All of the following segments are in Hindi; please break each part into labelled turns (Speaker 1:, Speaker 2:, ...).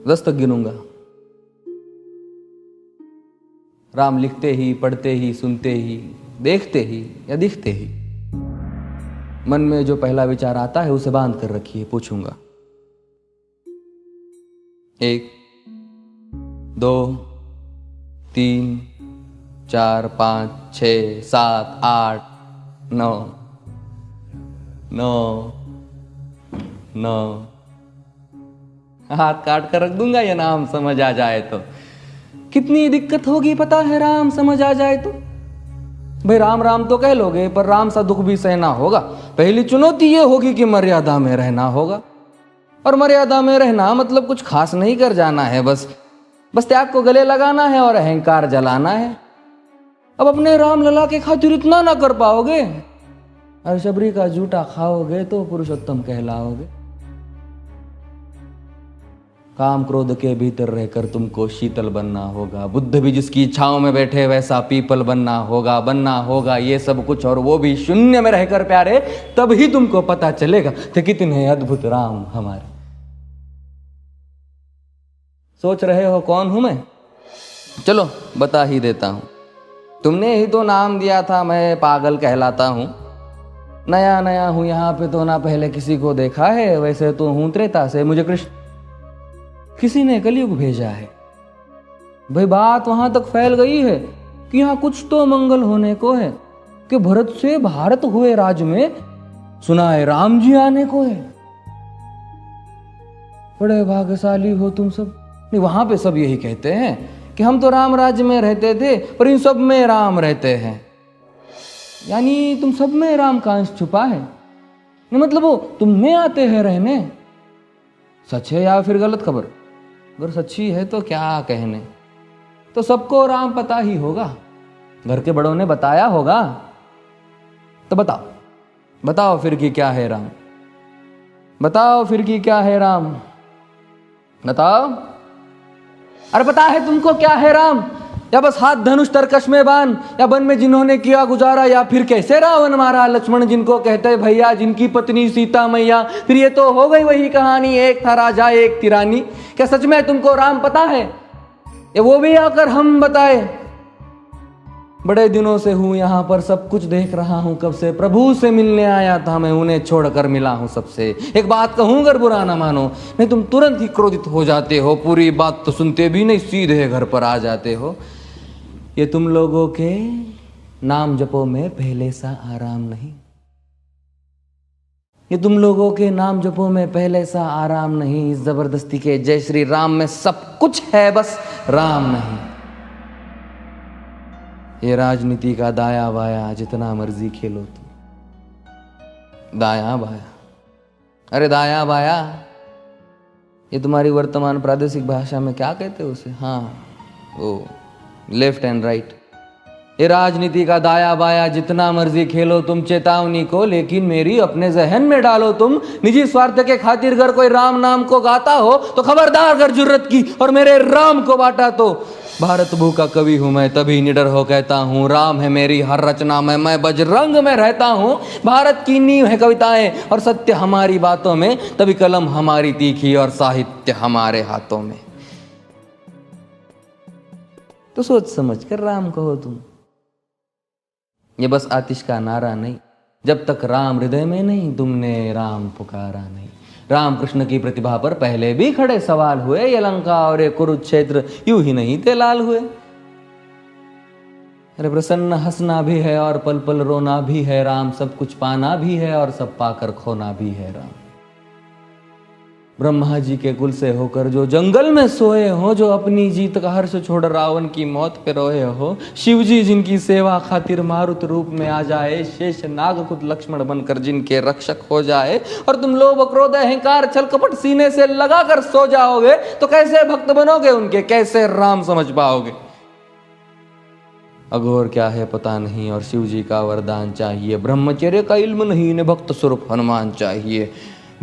Speaker 1: 10 तक गिनूंगा। राम लिखते ही, पढ़ते ही, सुनते ही, देखते ही या दिखते ही मन में जो पहला विचार आता है उसे बांध कर रखिए। पूछूंगा 1 2 3 4 5 6 7 8 9 9 9। हाथ काट कर रख दूंगा ये नाम समझ आ जाए तो। कितनी दिक्कत होगी पता है राम समझ आ जाए तो। भाई राम राम तो कह लोगे पर राम सा दुख भी सहना होगा। पहली चुनौती ये होगी कि मर्यादा में रहना होगा। और मर्यादा में रहना मतलब कुछ खास नहीं कर जाना है, बस त्याग को गले लगाना है और अहंकार जलाना है। अब अपने राम लला के खातिर इतना ना कर पाओगे और शबरी का जूठा खाओगे तो पुरुषोत्तम कहलाओगे। काम क्रोध के भीतर रहकर तुमको शीतल बनना होगा। बुद्ध भी जिसकी इच्छाओं में बैठे वैसा पीपल बनना होगा ये सब कुछ, और वो भी शून्य में रहकर प्यारे। तब ही तुमको पता चलेगा कि कितने अद्भुत राम हमारे। सोच रहे हो कौन हूं मैं? चलो बता ही देता हूं। तुमने ही तो नाम दिया था मैं पागल कहलाता हूं। नया नया हूं यहाँ पे तो ना पहले किसी को देखा है। वैसे तो हूं त्रेता से, मुझे कृष्ण किसी ने कलयुग भेजा है। भाई बात वहां तक फैल गई है कि यहाँ कुछ तो मंगल होने को है कि भरत से भारत हुए राज में सुना है राम जी आने को है। बड़े भाग्यशाली हो तुम सब। नहीं, वहां पे सब यही कहते हैं कि हम तो राम राज्य में रहते थे पर इन सब में राम रहते हैं। यानी तुम सब में राम का अंश छुपा है। मतलब वो तुम में आते हैं रहने। सच है या फिर गलत खबर? अगर सच्ची है तो क्या कहने। तो सबको राम पता ही होगा, घर के बड़ों ने बताया होगा। तो बताओ फिर कि क्या है राम। बताओ फिर कि क्या है राम। बताओ। अरे पता है तुमको क्या है राम? या बस हाथ धनुष तरकश में बांध, या वन में जिन्होंने किया गुजारा, या फिर कैसे रावण मारा लक्ष्मण जिनको कहते भैया, जिनकी पत्नी सीता मैया। फिर ये तो हो गई वही कहानी, एक था राजा एक थी रानी। क्या सच में तुमको राम पता है? या वो भी आकर हम बताए? बड़े दिनों से हूं यहां पर, सब कुछ देख रहा हूं कब से। प्रभु से मिलने आया था मैं, उन्हें छोड़कर मिला हूं सबसे। एक बात कहूं अगर बुरा ना मानो, नहीं तुम तुरंत ही क्रोधित हो जाते हो। पूरी बात तो सुनते भी नहीं, सीधे घर पर आ जाते हो। ये तुम लोगों के नाम जपो में पहले सा आराम नहीं। ये तुम लोगों के नाम जपो में पहले सा आराम नहीं। इस जबरदस्ती के जय श्री राम में सब कुछ है, बस राम नहीं। ये राजनीति का दाया बाया जितना मर्जी खेलो तुम। दाया बाया, अरे दाया बाया, ये तुम्हारी वर्तमान प्रादेशिक भाषा में क्या कहते हो उसे? हाँ, वो लेफ्ट एंड राइट। ये राजनीति का दाया बाया जितना मर्जी खेलो तुम चेतावनी को, लेकिन मेरी अपने जहन में डालो तुम। निजी स्वार्थ के खातिर अगर कोई राम नाम को गाता हो तो खबरदार अगर जुर्रत की और मेरे राम को बांटा तो। भारत भू का कवि हूं मैं, तभी निडर हो कहता हूं राम है मेरी हर रचना में। मैं बजरंग में रहता हूं, भारत की नींव है कविताएं और सत्य हमारी बातों में। तभी कलम हमारी तीखी और साहित्य हमारे हाथों में। तो सोच समझ कर राम कहो तुम। ये बस आतिश का नारा नहीं, जब तक राम हृदय में नहीं तुमने राम पुकारा नहीं। राम कृष्ण की प्रतिभा पर पहले भी खड़े सवाल हुए। ये लंका और ये कुरुक्षेत्र यूं ही नहीं थे लाल हुए। अरे प्रसन्न हंसना भी है और पल पल रोना भी है राम। सब कुछ पाना भी है और सब पाकर खोना भी है राम। ब्रह्मा जी के कुल से होकर जो जंगल में सोए हो, जो अपनी जीत का हर्ष छोड़ रावण की मौत पे रोए हो। शिव जी जिनकी सेवा खातिर मारुत रूप में आ जाए। शेष नाग खुद लक्ष्मण बनकर जिनके रक्षक हो जाए। और तुम लोभ क्रोध अहंकार छल कपट सीने से लगा कर सो जाओगे तो कैसे भक्त बनोगे उनके, कैसे राम समझ पाओगे? अघोर क्या है पता नहीं और शिव जी का वरदान चाहिए। ब्रह्मचर्य का इल्म नहीं, इन्हें भक्त स्वरूप हनुमान चाहिए।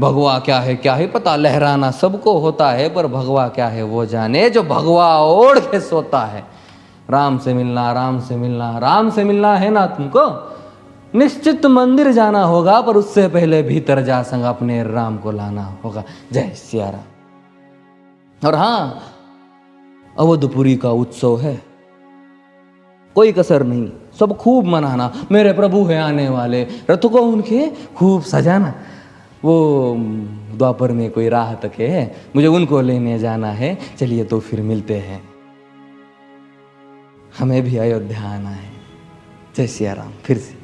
Speaker 1: भगवा क्या है पता, लहराना सबको होता है पर भगवा क्या है वो जाने जो भगवा ओढ़ के सोता है। राम से मिलना, राम से मिलना, राम से मिलना है ना तुमको? निश्चित मंदिर जाना होगा पर उससे पहले भीतर जा संग अपने राम को लाना होगा। जय सिया राम। और हाँ, अवधपुरी का उत्सव है, कोई कसर नहीं, सब खूब मनाना। मेरे प्रभु है आने वाले, रथ को उनके खूब सजाना। वो द्वापर में कोई राह तक है, मुझे उनको लेने जाना है। चलिए तो फिर मिलते हैं, हमें भी अयोध्या आना है। जय सिया राम। फिर से